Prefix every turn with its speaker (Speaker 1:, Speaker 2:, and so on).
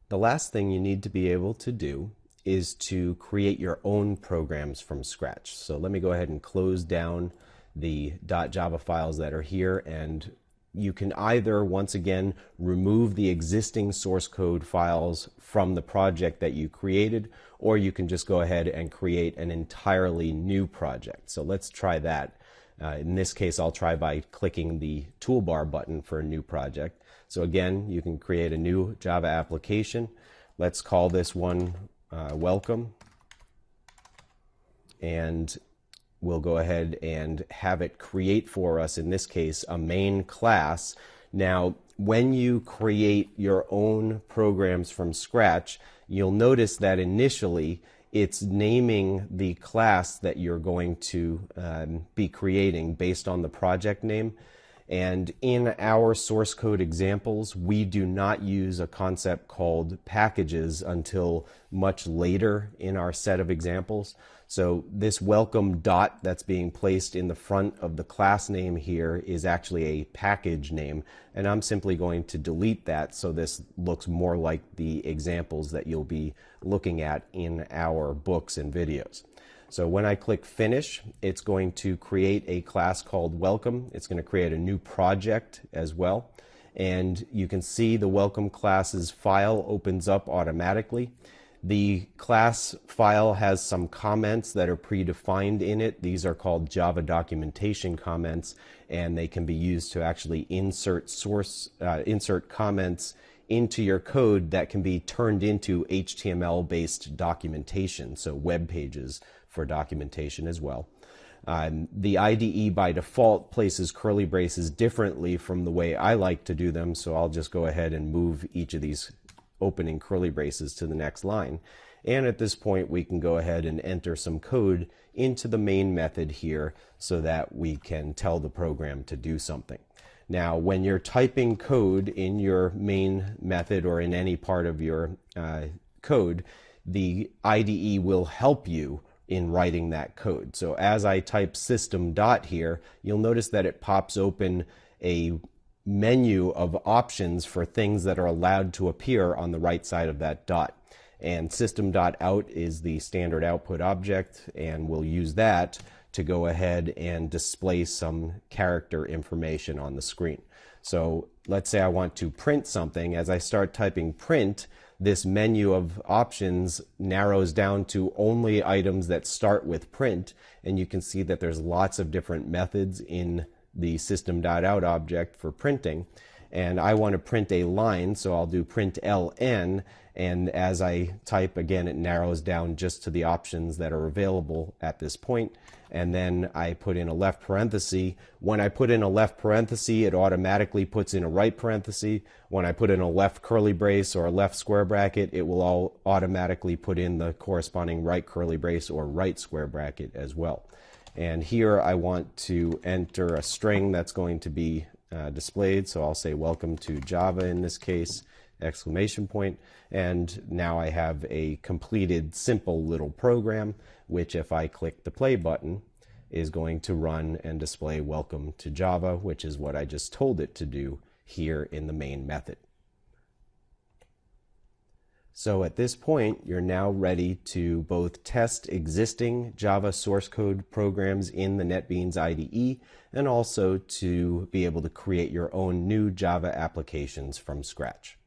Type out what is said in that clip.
Speaker 1: The last thing you need to be able to do is to create your own programs from scratch. So let me go ahead and close down the .java files that are here, and you can either, once again, remove the existing source code files from the project that you created, or you can just go ahead and create an entirely new project. So let's try that. In this case, I'll try by clicking the toolbar button for a new project. So again, you can create a new Java application. Let's call this one Welcome. And we'll go ahead and have it create for us, in this case, a main class. Now, when you create your own programs from scratch, you'll notice that initially it's naming the class that you're going to be creating based on the project name. And in our source code examples, we do not use a concept called packages until much later in our set of examples. So this welcome dot that's being placed in the front of the class name here is actually a package name, and I'm simply going to delete that so this looks more like the examples that you'll be looking at in our books and videos. So when I click Finish, it's going to create a class called Welcome. It's going to create a new project as well. And you can see the Welcome class's file opens up automatically. The class file has some comments that are predefined in it. These are called Java documentation comments, and they can be used to actually insert comments into your code that can be turned into HTML-based documentation, so web pages for documentation as well. The IDE by default places curly braces differently from the way I like to do them, so I'll just go ahead and move each of these opening curly braces to the next line. And at this point, we can go ahead and enter some code into the main method here so that we can tell the program to do something. Now, when you're typing code in your main method or in any part of your code, the IDE will help you in writing that code. So as I type system dot here, you'll notice that it pops open a menu of options for things that are allowed to appear on the right side of that dot. And system.out is the standard output object, and we'll use that to go ahead and display some character information on the screen. So let's say I want to print something. As I start typing print, this menu of options narrows down to only items that start with print, and you can see that there's lots of different methods in the system.out object for printing. And I want to print a line, so I'll do print ln, and as I type, again, it narrows down just to the options that are available at this point. And then I put in a left parenthesis. When I put in a left parenthesis, it automatically puts in a right parenthesis. When I put in a left curly brace or a left square bracket, it will all automatically put in the corresponding right curly brace or right square bracket as well. And here I want to enter a string that's going to be displayed, so I'll say welcome to Java in this case, exclamation point, and now I have a completed simple little program which, if I click the play button, is going to run and display welcome to Java, which is what I just told it to do here in the main method. So at this point, you're now ready to both test existing Java source code programs in the NetBeans IDE and also to be able to create your own new Java applications from scratch.